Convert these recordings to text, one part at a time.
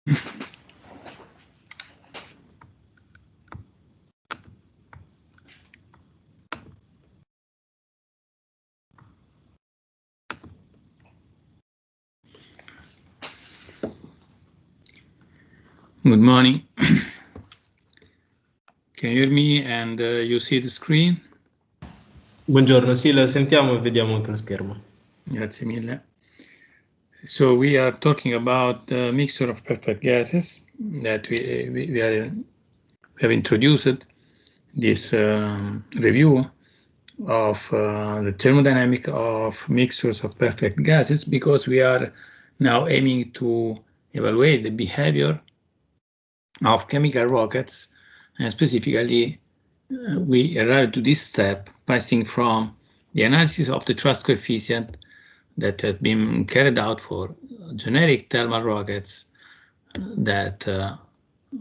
Good morning. Can you hear me and you see the screen? Buongiorno, sì, la sentiamo e vediamo anche lo schermo. Grazie mille. So we are talking about the mixture of perfect gases that we have introduced this review of the thermodynamic of mixtures of perfect gases, because we are now aiming to evaluate the behavior of chemical rockets, and specifically we arrived to this step passing from the analysis of the thrust coefficient that had been carried out for generic thermal rockets that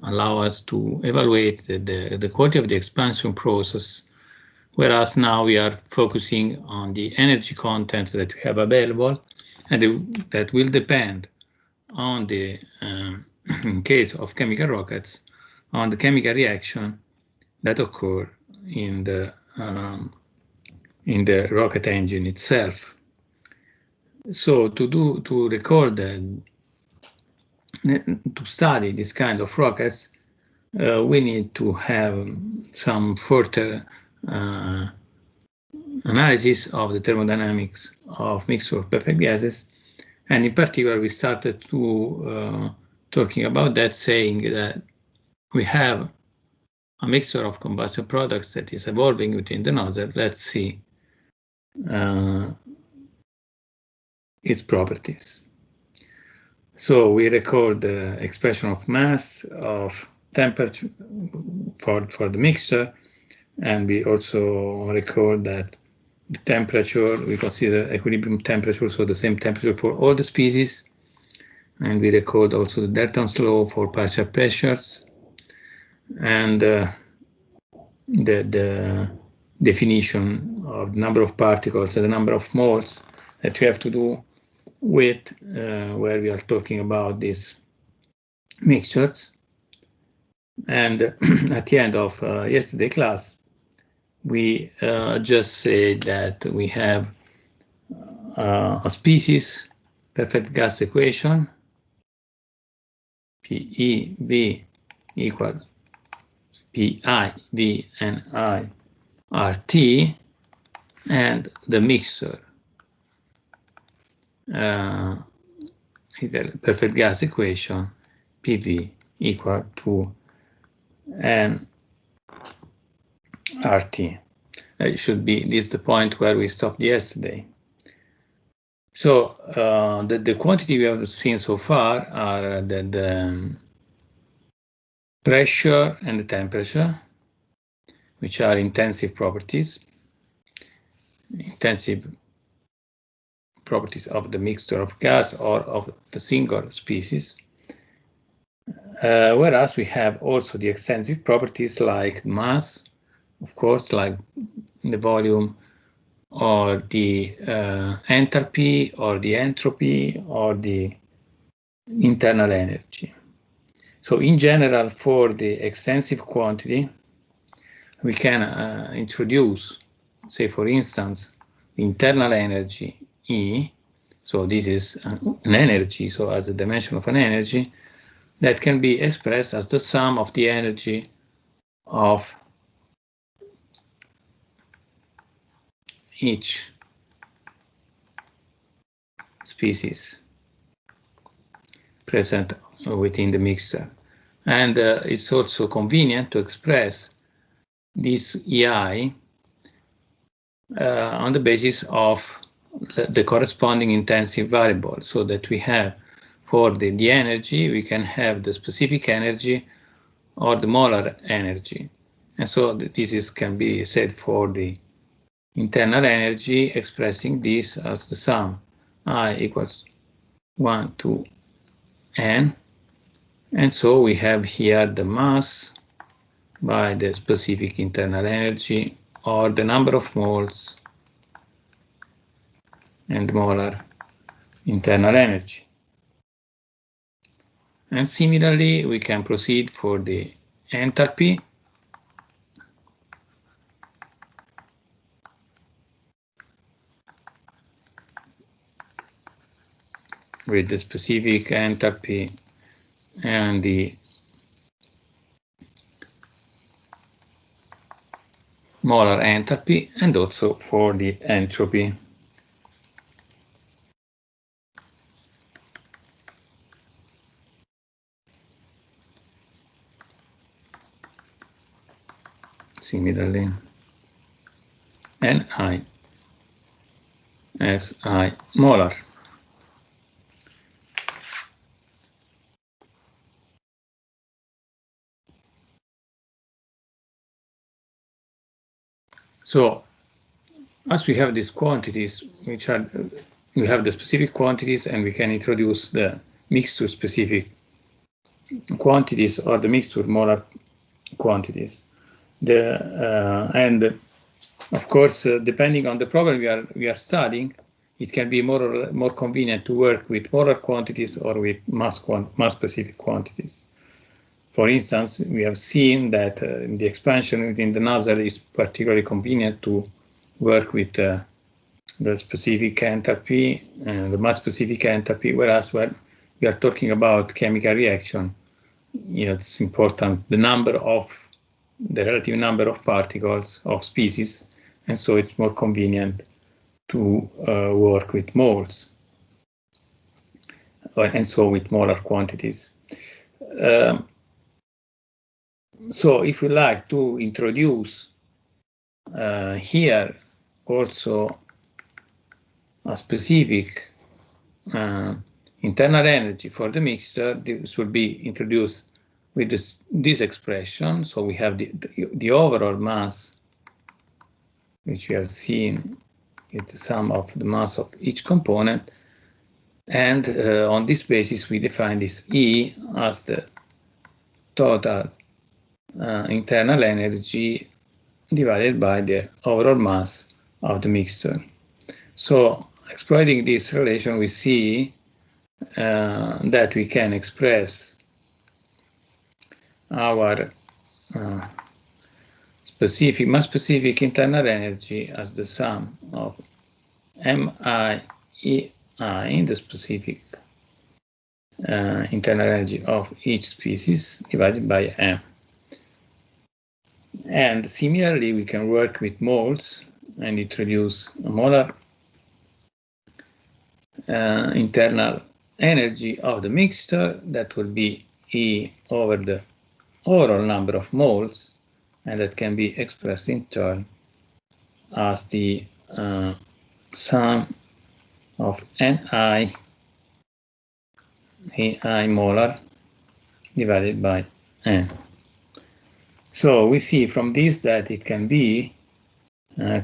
allow us to evaluate the quality of the expansion process, whereas now we are focusing on the energy content that we have available, and that will depend on the, in case of chemical rockets, on the chemical reaction that occur in the rocket engine itself. So to record to study this kind of rockets, we need to have some further analysis of the thermodynamics of mixture of perfect gases, and in particular we started to talking about that, saying that we have a mixture of combustion products that is evolving within the nozzle. Let's see its properties. So we record the expression of mass, of temperature for the mixture, and we also record that the temperature, we consider equilibrium temperature, so the same temperature for all the species, and we record also the Dalton's law for partial pressures, and the definition of the number of particles and the number of moles that we have to do with where we are talking about these mixtures. And at the end of yesterday's class, we just said that we have a species perfect gas equation, PEV equal PI, V, and I, RT, and the mixture the perfect gas equation, PV equal to N RT. It should be this the point where we stopped yesterday. So the quantity we have seen so far are the pressure and the temperature, which are intensive properties. Intensive properties of the mixture of gas or of the single species, whereas we have also the extensive properties like mass, of course, like the volume, or the enthalpy, or the entropy, or the internal energy. So in general, for the extensive quantity, we can introduce, say for instance, the internal energy E, so this is an energy, so as a dimension of an energy, that can be expressed as the sum of the energy of each species present within the mixture. And it's also convenient to express this EI on the basis of the corresponding intensive variable, so that we have for the energy, we can have the specific energy or the molar energy. And so this can be said for the internal energy, expressing this as the sum I equals 1 to N. And so we have here the mass by the specific internal energy, or the number of moles and molar internal energy. And similarly, we can proceed for the enthalpy. With the specific enthalpy and the molar enthalpy, and also for the entropy. Similarly, Ni Si molar. So, as we have these quantities, which are, we have the specific quantities, and we can introduce the mixture specific quantities or the mixture molar quantities. And of course, depending on the problem we are studying, it can be more convenient to work with molar quantities or with mass specific quantities. For instance, we have seen that the expansion within the nozzle is particularly convenient to work with the specific enthalpy and the mass specific enthalpy, whereas when we are talking about chemical reaction, it's important the relative number of particles of species, and so it's more convenient to work with moles, and so with molar quantities. So if you like to introduce here also a specific internal energy for the mixture, this will be introduced with this expression. So we have the overall mass, which we have seen is the sum of the mass of each component, and on this basis we define this E as the total internal energy divided by the overall mass of the mixture. So exploiting this relation, we see that we can express our mass specific internal energy as the sum of MI EI, the specific internal energy of each species, divided by M. And similarly, we can work with moles and introduce a molar internal energy of the mixture that will be E over the overall number of moles, and that can be expressed in turn as the sum of Ni Ai molar divided by N. So we see from this that it can be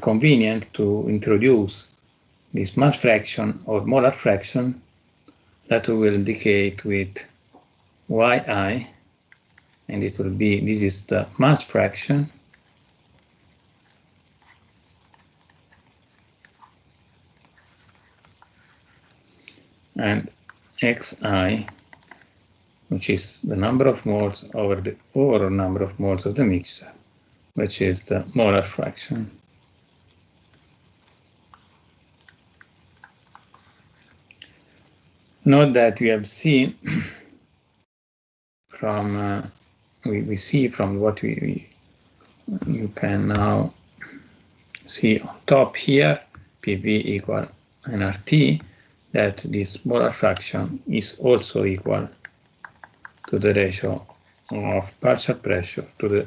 convenient to introduce this mass fraction or molar fraction that we will indicate with Yi, and it will be, this is the mass fraction, and Xi, which is the number of moles over the overall number of moles of the mixture, which is the molar fraction. Note that we have seen from we see from what you can now see on top here, PV equal nRT, that this molar fraction is also equal to the ratio of partial pressure to the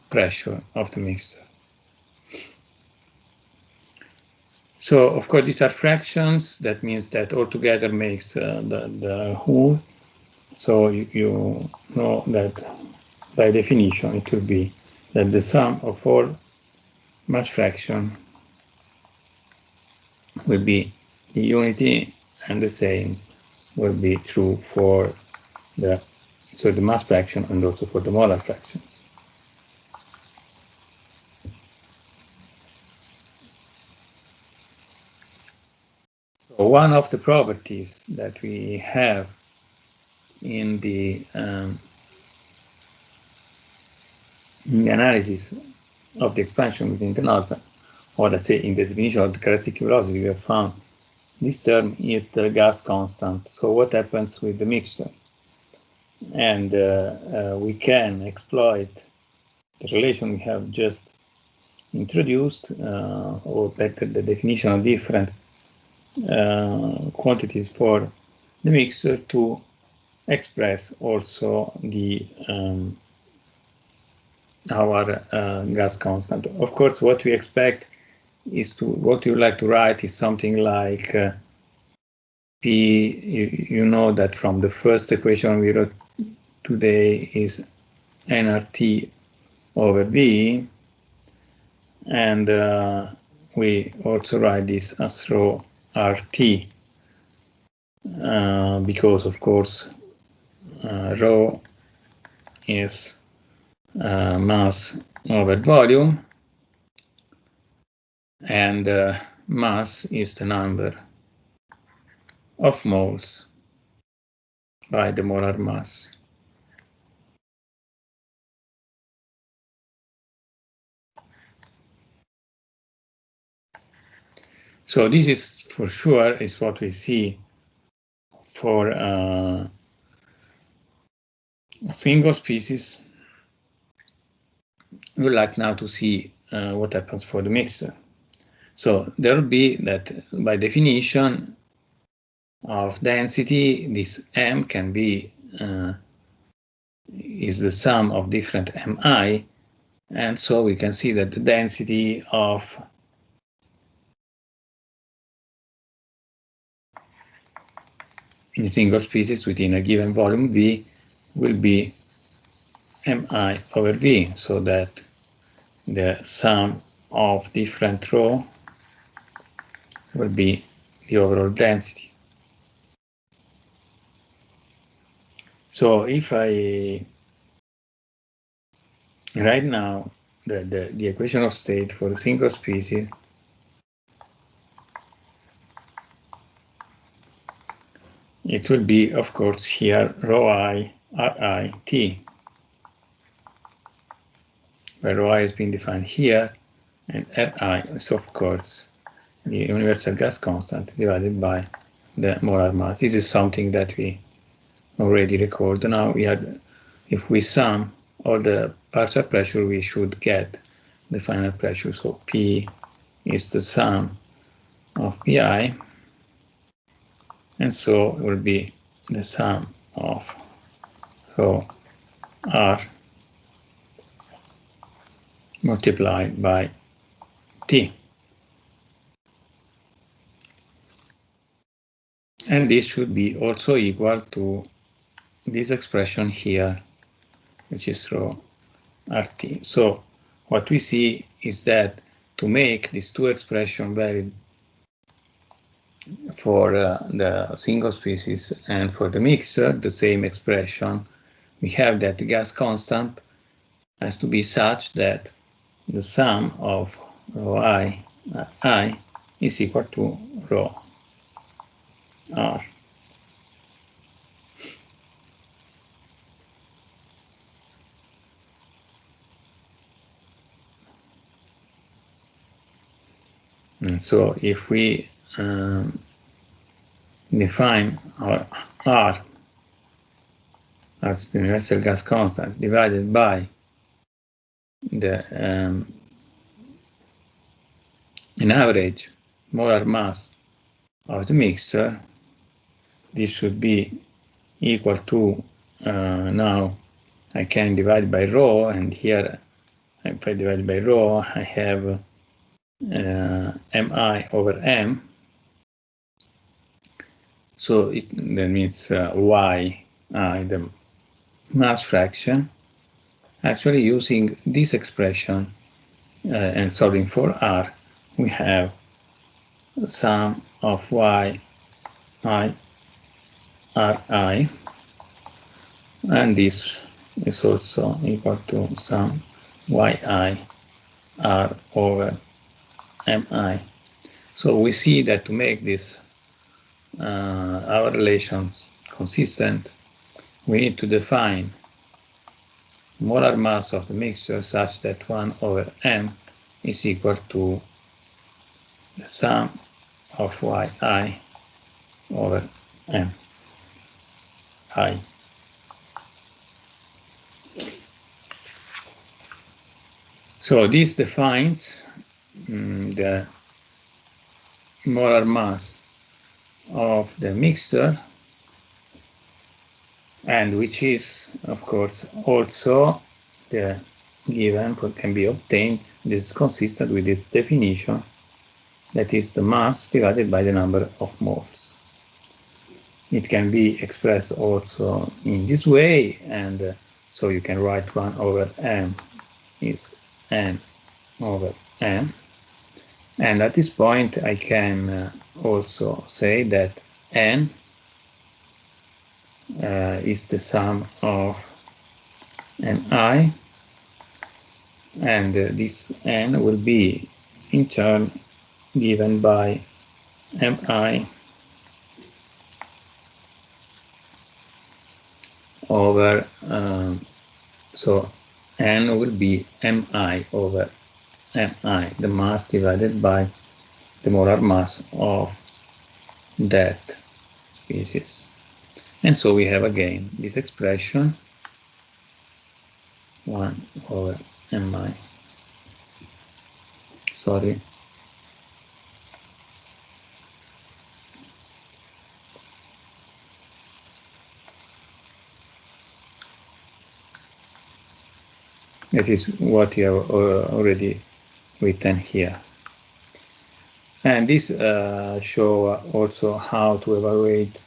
pressure of the mixture. So, of course, these are fractions. That means that altogether makes the whole. So you know that by definition it will be that the sum of all mass fraction will be the unity, and the same will be true for the mass fraction and also for the molar fractions. So one of the properties that we have in the analysis of the expansion between the nodes, or let's say in the definition of the characteristic velocity, we have found this term is the gas constant. So what happens with the mixture? And we can exploit the relation we have just introduced, or better, the definition of different quantities for the mixture to express also the our gas constant. Of course, what we expect is what you like to write is something like P. You know that from the first equation we wrote today is nRT over V, and we also write this as rho RT because, of course, rho is mass over volume, and mass is the number of moles by the molar mass. So this is for sure is what we see for a single species. We would like now to see what happens for the mixture. So there will be that by definition of density, this M can be is the sum of different Mi, and so we can see that the density of the single species within a given volume V will be Mi over V, so that the sum of different rho will be the overall density. So if I write now the equation of state for a single species, it will be, of course, here rho I Ri T, where rho I has been defined here, and Ri is, of course, the universal gas constant divided by the molar mass. This is something that we already recorded. Now we had, if we sum all the partial pressure, we should get the final pressure. So P is the sum of Pi, and so it will be the sum of rho R multiplied by T. And this should be also equal to this expression here, which is rho RT. So what we see is that to make these two expressions valid for the single species and for the mixture, the same expression, we have that the gas constant has to be such that the sum of rho I is equal to rho R. And so if we define our R as the universal gas constant divided by the an average molar mass of the mixture, this should be equal to, now I can divide by rho, and here if I divide by rho, I have Mi over M. So that means Y, the mass fraction. Actually, using this expression and solving for R, we have the sum of Y I Ri, and this is also equal to sum Yi R over Mi. So we see that to make this our relations consistent, we need to define molar mass of the mixture such that 1 over m is equal to the sum of yi over m I. So this defines the molar mass of the mixture, and which is, of course, also the given can be obtained. This is consistent with its definition, that is the mass divided by the number of moles. It can be expressed also in this way, and so you can write 1 over m is n over m. And at this point, I can also say that n is the sum of ni, and this n will be in turn given by mi over, so n will be mi over mi, the mass divided by the molar mass of that species. And so we have again this expression 1 over mi. Sorry. That is what you have already written here. And this shows also how to evaluate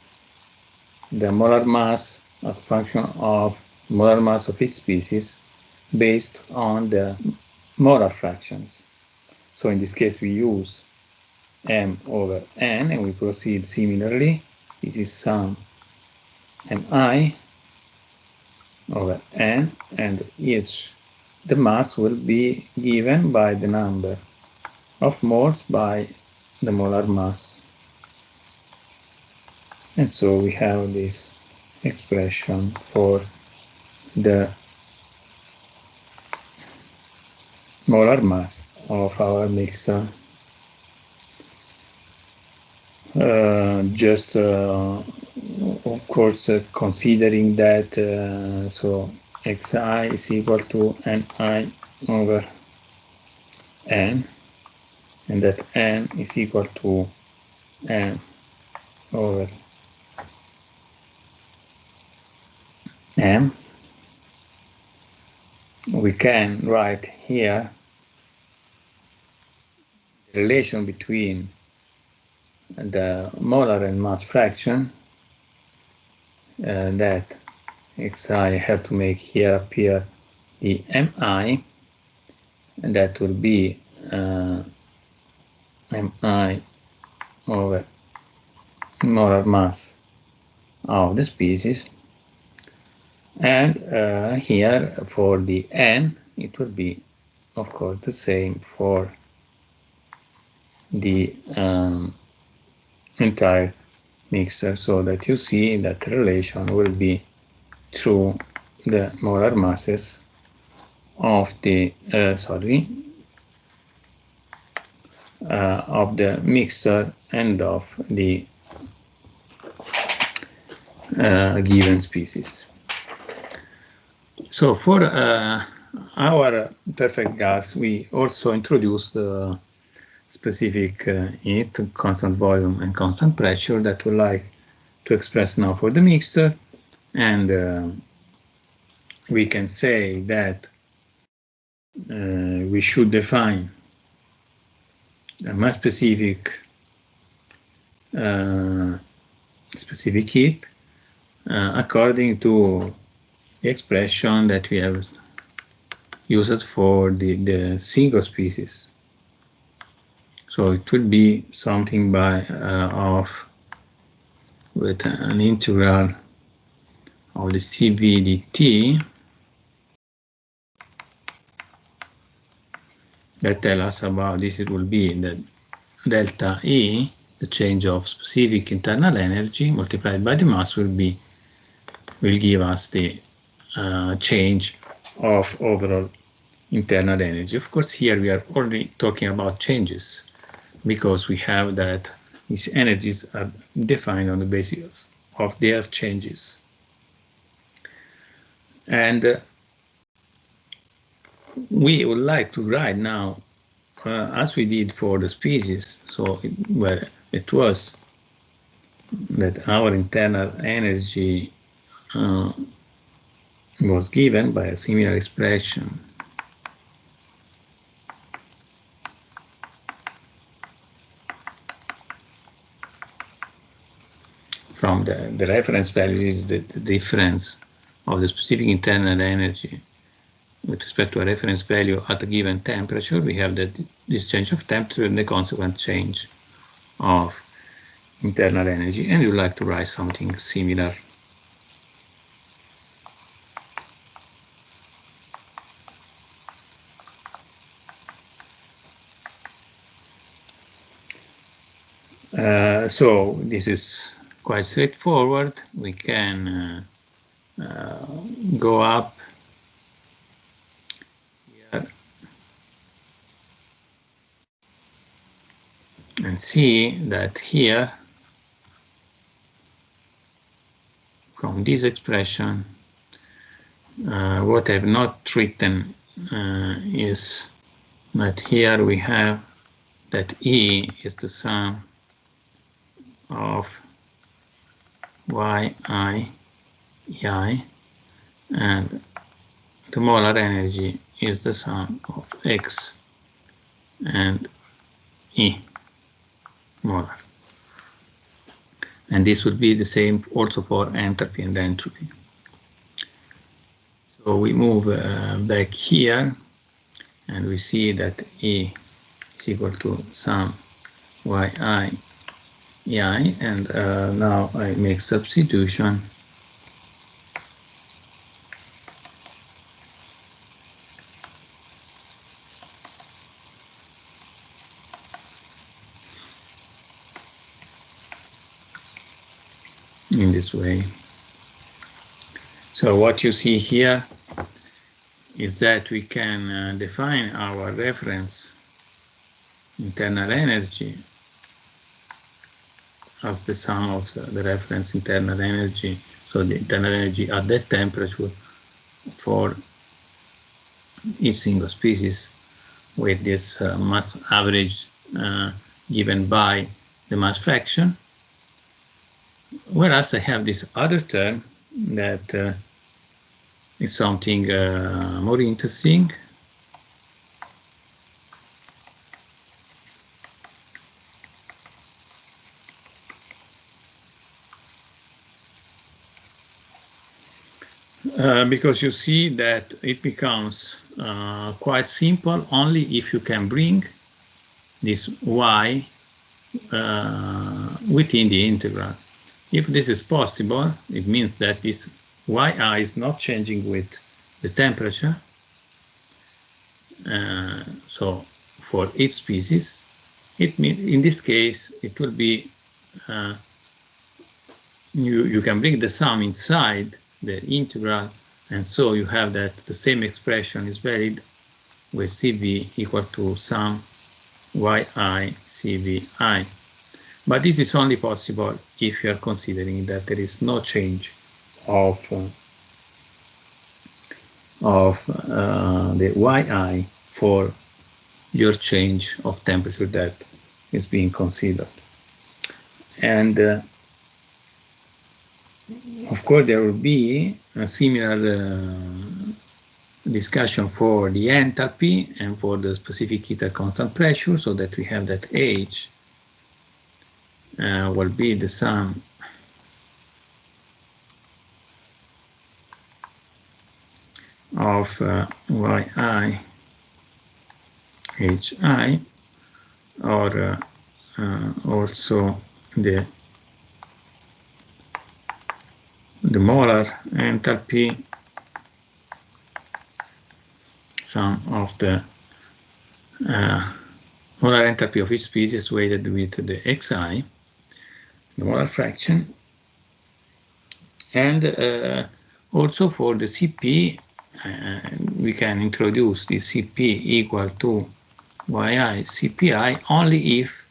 the molar mass as a function of molar mass of each species based on the molar fractions. So in this case we use m over n, and we proceed similarly. This is sum mi over n, and each the mass will be given by the number of moles by the molar mass. And so we have this expression for the molar mass of our mixture. Just of course considering that so xi is equal to ni over n, and that n is equal to m over m, we can write here the relation between the molar and mass fraction that xi, I have to make here appear the mi, and that will be mi over molar mass of the species, and here for the n it will be of course the same for the entire mixture, so that you see that the relation will be through the molar masses of the of the mixture and of the given species. So for our perfect gas, we also introduced specific heat, constant volume, and constant pressure that we like to express now for the mixture. And we can say that we should define a mass specific heat according to the expression that we have used for the single species. So it will be something by with an integral of the Cv dt that tell us about this. It will be the delta E, the change of specific internal energy, multiplied by the mass, will be will give us the change of overall internal energy. Of course, here we are only talking about changes because we have that these energies are defined on the basis of their changes. And we would like to write now, as we did for the species, so where it was that our internal energy was given by a similar expression from the reference value is the difference of the specific internal energy with respect to a reference value at a given temperature. We have that this change of temperature and the consequent change of internal energy, and you would like to write something similar. So this is quite straightforward. We can go up here and see that here from this expression what I've not written is that here we have that E is the sum of yi, ei, and the molar energy is the sum of x and E molar. And this would be the same also for enthalpy and entropy. So we move back here and we see that E is equal to sum yi, ei, and now I make substitution. In this way. So what you see here is that we can define our reference internal energy as the sum of the reference internal energy, so the internal energy at that temperature for each single species with this mass average given by the mass fraction. Whereas I have this other term that is something more interesting. Because you see that it becomes quite simple only if you can bring this y within the integral. If this is possible, it means that this yi is not changing with the temperature. So for each species, it means in this case it will be you can bring the sum inside the integral, and so you have that the same expression is valid with Cv equal to sum yi Cvi. But this is only possible if you are considering that there is no change of the yi for your change of temperature that is being considered. And of course, there will be a similar discussion for the enthalpy and for the specific heat at constant pressure, so that we have that H will be the sum of yi hi, or also the molar enthalpy, sum of the molar enthalpy of each species weighted with the xi, the molar fraction, And also for the CP, we can introduce the CP equal to yi CPI only if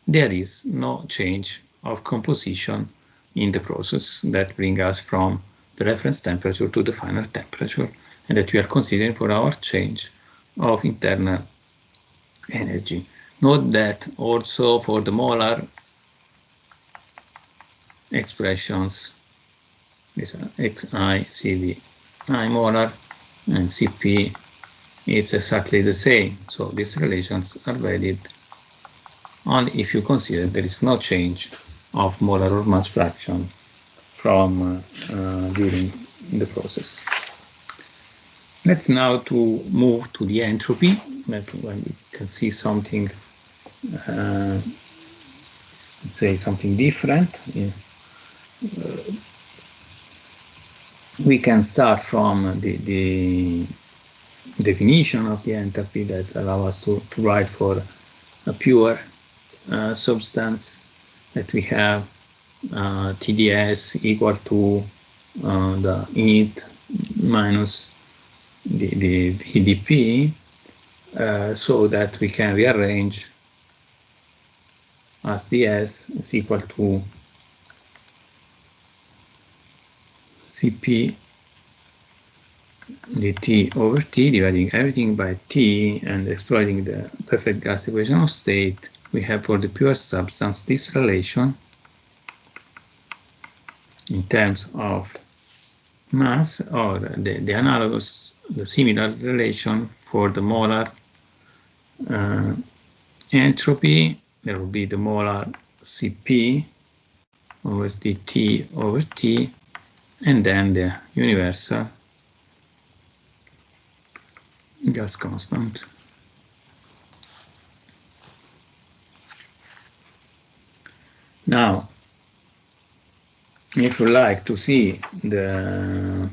there is no change of composition in the process that brings us from the reference temperature to the final temperature, and that we are considering for our change of internal energy. Note that also for the molar expressions, these are Xi, Cv, I molar, and Cp is exactly the same. So these relations are valid only if you consider there is no change of molar or mass fraction from during the process. Let's now to move to the entropy, that when we can see something, say something different. We can start from the definition of the entropy that allow us to write for a pure substance that we have TdS equal to the heat minus the EDP, so that we can rearrange as ds is equal to Cp dt over T, dividing everything by T and exploiting the perfect gas equation of state. We have for the pure substance this relation in terms of mass, or the analogous, the similar relation for the molar entropy. There will be the molar Cp over dt over T, and then the universal gas constant. Now, if you like to see the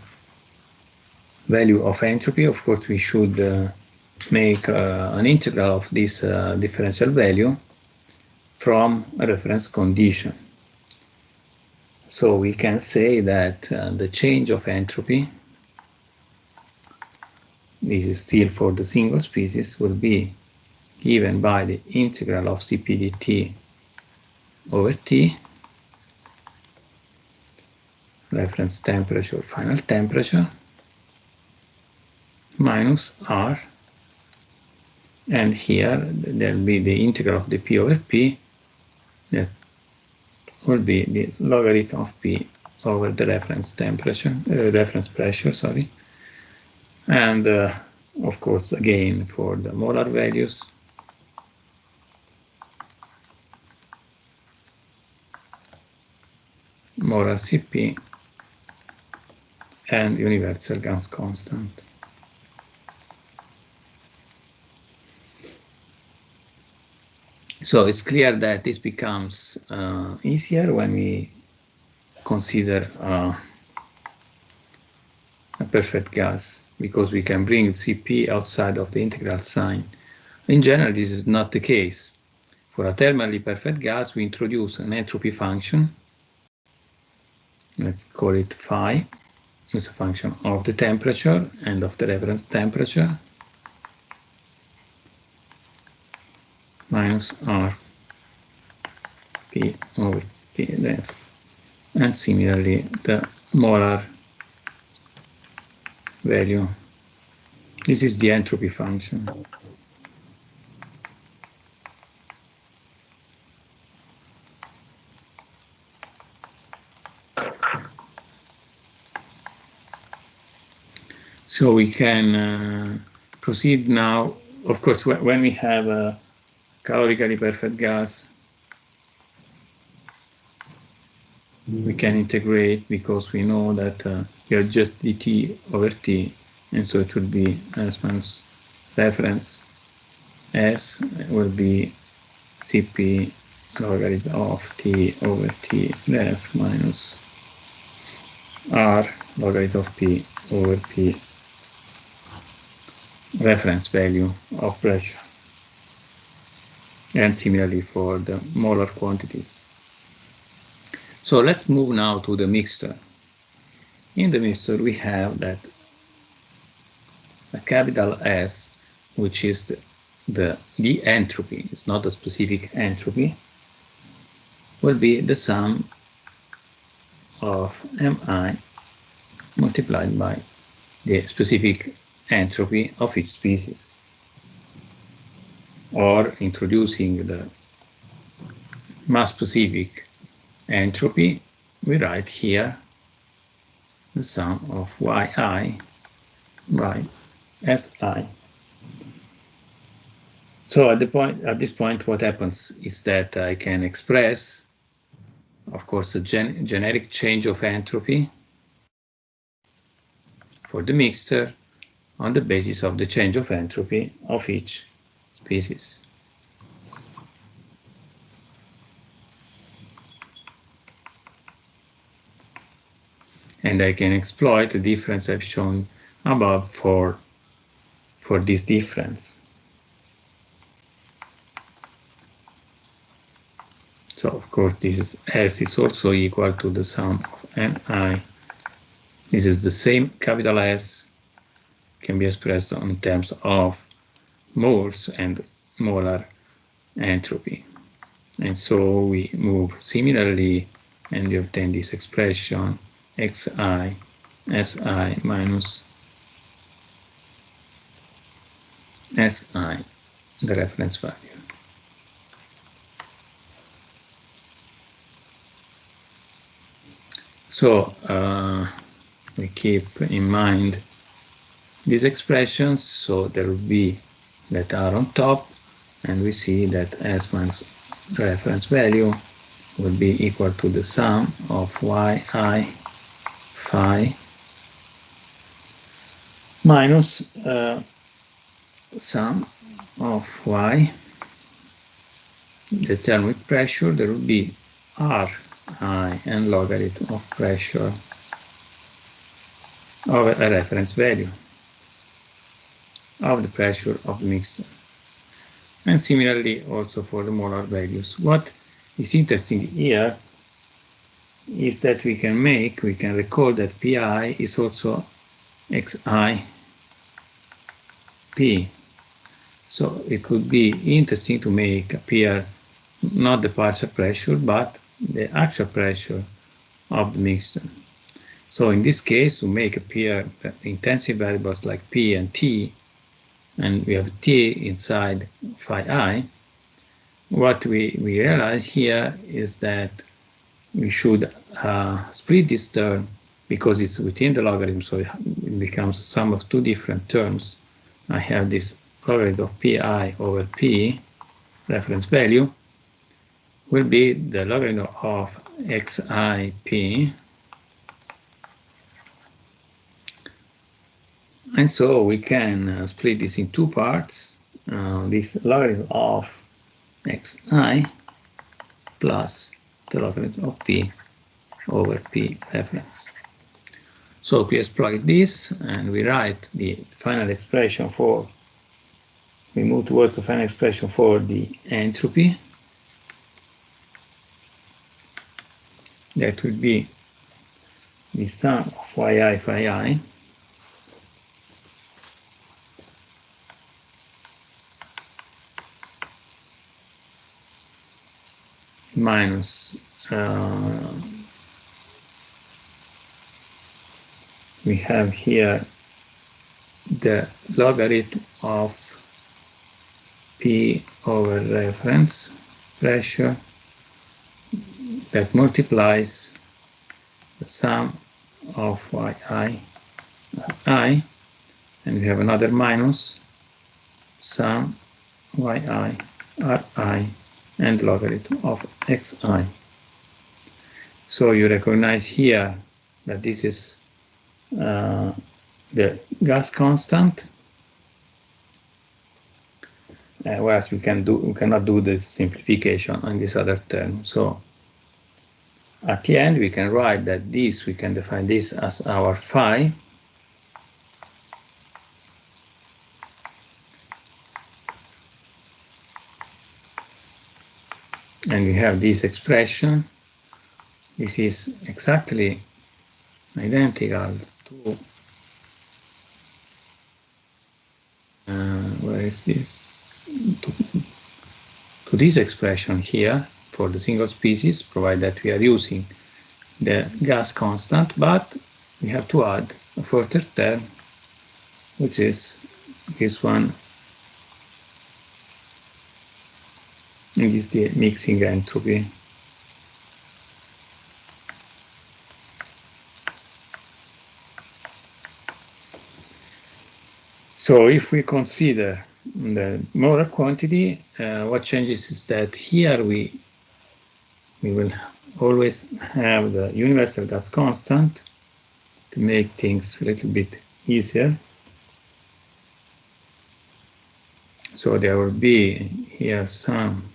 value of entropy, of course we should make an integral of this differential value from a reference condition. So we can say that the change of entropy, this is still for the single species, will be given by the integral of Cp dt over T, reference temperature, final temperature, minus R, and here there will be the integral of the P over P, that will be the logarithm of P over the reference temperature, reference pressure, sorry, and of course again for the molar values, molar Cp and universal gas constant. So it's clear that this becomes easier when we consider a perfect gas, because we can bring Cp outside of the integral sign. In general, this is not the case. For a thermally perfect gas, we introduce an entropy function. Let's call it phi. It's a function of the temperature and of the reference temperature, minus R P over P ref, and similarly the molar value. This is the entropy function. So we can proceed now. Of course, when we have a calorically perfect gas, we can integrate, because we know that here just dt over T, and so it will be S minus reference S will be Cp logarithm of T over T ref minus R logarithm of P over P reference value of pressure, and similarly for the molar quantities. So let's move now to the mixture. in the mixture we have that a capital S, which is the entropy, it's not a specific entropy, will be the sum of Mi multiplied by the specific entropy of each species. Or introducing the mass-specific entropy, we write here the sum of Yi by Si. So at this point, what happens is that I can express, of course, a generic change of entropy for the mixture on the basis of the change of entropy of each species. And I can exploit the difference I've shown above for this difference. So of course this is S is also equal to the sum of Mi. This is the same capital S, can be expressed in terms of moles and molar entropy. And so we move similarly and we obtain this expression Xi Si minus Si, the reference value. So we keep in mind these expressions, so there will be that are on top, and we see that S minus reference value will be equal to the sum of Yi phi minus sum of Y, the thermic pressure. There will be Ri and logarithm of pressure of a reference value of the pressure of the mixture. And similarly also for the molar values. What is interesting here is that we can recall that Pi is also Xi P. So it could be interesting to make appear not the partial pressure, but the actual pressure of the mixture. So in this case, to make appear the intensive variables like P and T, and we have T inside phi I, what we realize here is that we should split this term because it's within the logarithm, so it becomes a sum of two different terms. I have this logarithm of Pi over P, reference value, will be the logarithm of Xi and so we can split this in two parts. This logarithm of Xi plus the logarithm of P over P reference. So we exploit this and we write the final expression for, we move towards the final expression for the entropy. That will be the sum of Yi phi I minus we have here the logarithm of P over reference pressure that multiplies the sum of Yi I, and we have another minus sum Yi Ri and logarithm of Xi. So you recognize here that this is the gas constant, whereas we cannot do this simplification on this other term. So at the end we can write that this, we can define this as our phi, and we have this expression. This is exactly identical to where is this, to this expression here for the single species, provided that we are using the gas constant, but we have to add a further term, which is this one. And this is the mixing entropy. So if we consider the molar quantity, what changes is that here we will always have the universal gas constant to make things a little bit easier. So there will be here some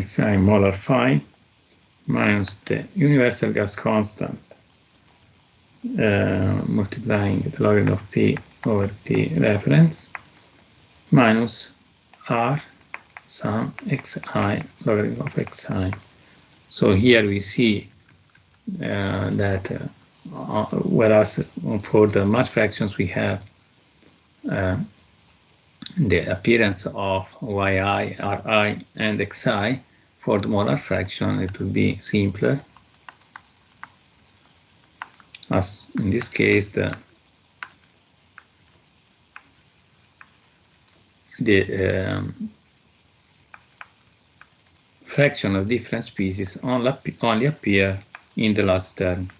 xi molar phi minus the universal gas constant multiplying the logarithm of p over p reference minus r sum xi logarithm of xi. So here we see that whereas for the mass fractions we have the appearance of yi, ri, and xi, for the molar fraction it will be simpler, as in this case the fraction of different species only appear in the last term.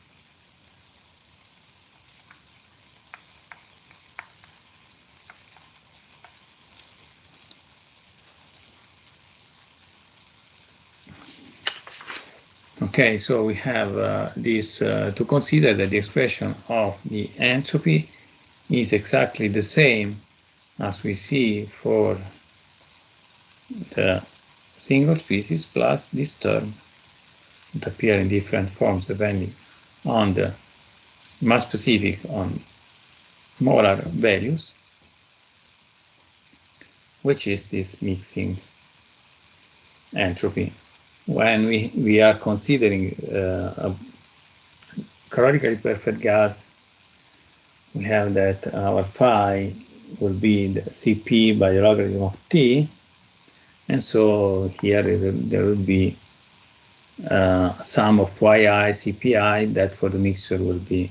Okay, so we have this to consider that the expression of the entropy is exactly the same as we see for the single species plus this term that appear in different forms depending on the mass specific on molar values, which is this mixing entropy. When we are considering a calorie perfect gas, we have that our phi will be the Cp by the logarithm of T, and so here there will be sum of yi Cpi that for the mixture will be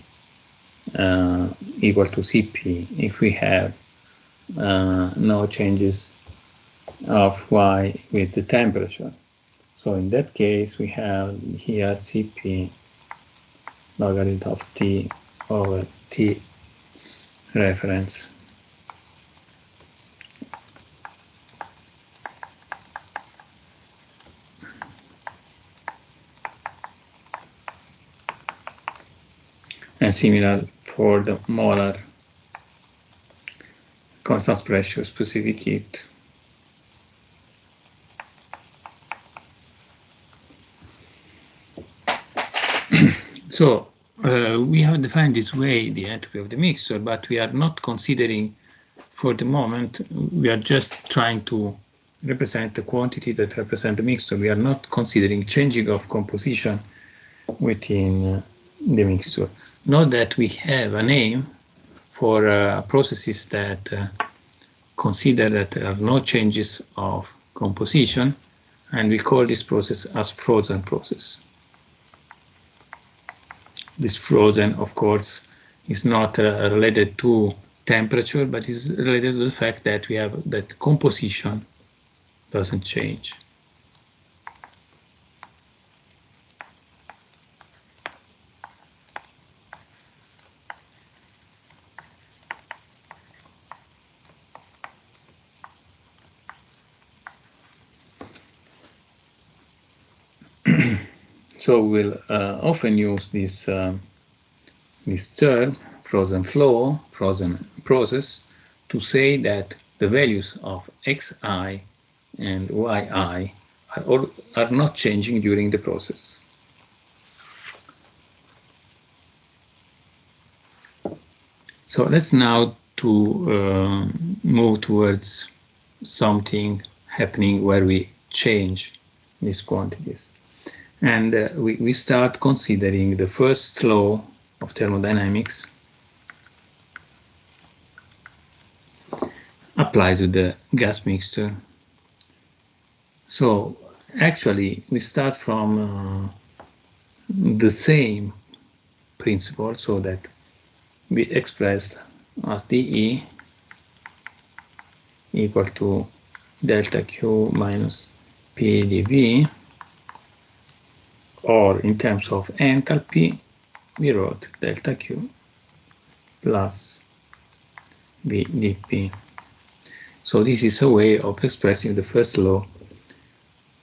equal to Cp if we have no changes of y with the temperature. So in that case we have here Cp logarithm of T over T reference. And similar for the molar constant pressure specific heat. So we have defined this way the entropy of the mixture, but we are not considering for the moment, we are just trying to represent the quantity that represent the mixture. We are not considering changing of composition within the mixture. Note that we have a name for processes that consider that there are no changes of composition, and we call this process as frozen process. This frozen, of course, is not related to temperature, but is related to the fact that we have that composition doesn't change. So we'll often use this this term, frozen flow, frozen process, to say that the values of xi and yi are not changing during the process. So let's now to move move towards something happening where we change these quantities. And we start considering the first law of thermodynamics applied to the gas mixture. So actually we start from the same principle, so that we expressed as dE equal to delta Q minus P dV, or in terms of enthalpy we wrote delta Q plus V dP. So this is a way of expressing the first law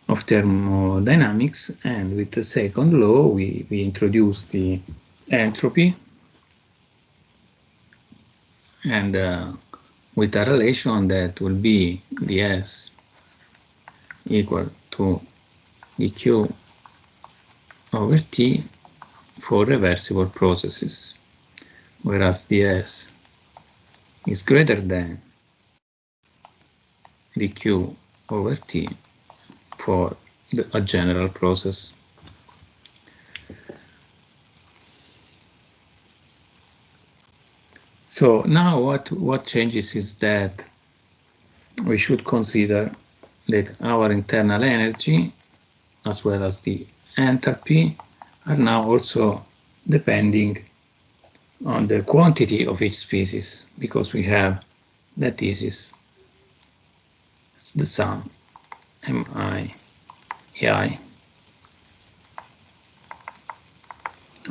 of thermodynamics, and with the second law we introduce the entropy, and with a relation that will be ds equal to dq over t for reversible processes, whereas ds is greater than dq over t for a general process. So now what changes is that we should consider that our internal energy as well as the enthalpy are now also depending on the quantity of each species, because we have that this is the sum mi ai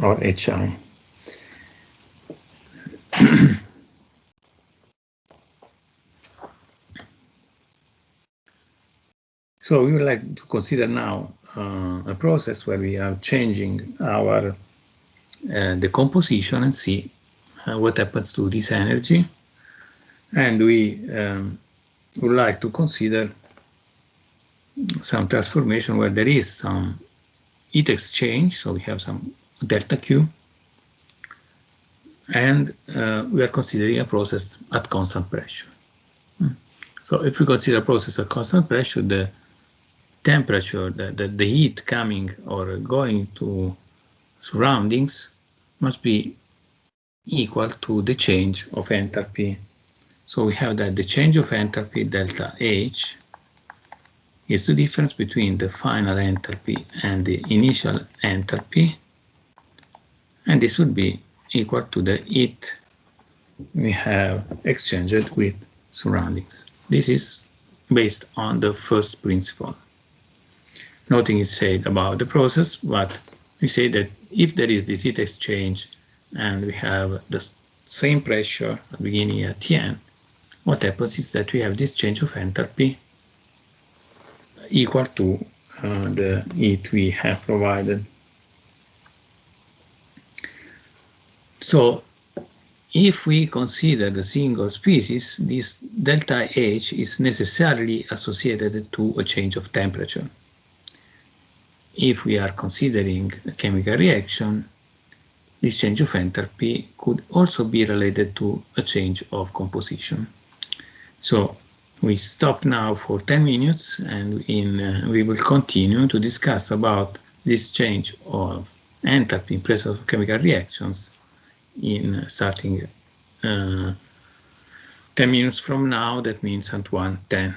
or hi. So we would like to consider now a process where we are changing our decomposition and see what happens to this energy, and we would like to consider some transformation where there is some heat exchange, so we have some delta Q, and we are considering a process at constant pressure. So if we consider a process at constant pressure, the temperature, the heat coming or going to surroundings must be equal to the change of enthalpy. So we have that the change of enthalpy delta H is the difference between the final enthalpy and the initial enthalpy, and this would be equal to the heat we have exchanged with surroundings. This is based on the first principle. Nothing is said about the process, but we say that if there is this heat exchange and we have the same pressure at the beginning at the end, what happens is that we have this change of enthalpy equal to the heat we have provided. So if we consider the single species, this delta H is necessarily associated to a change of temperature. If we are considering a chemical reaction, this change of enthalpy could also be related to a change of composition. So we stop now for 10 minutes, and we will continue to discuss about this change of enthalpy in presence of chemical reactions in starting 10 minutes from now. That means at 1:10.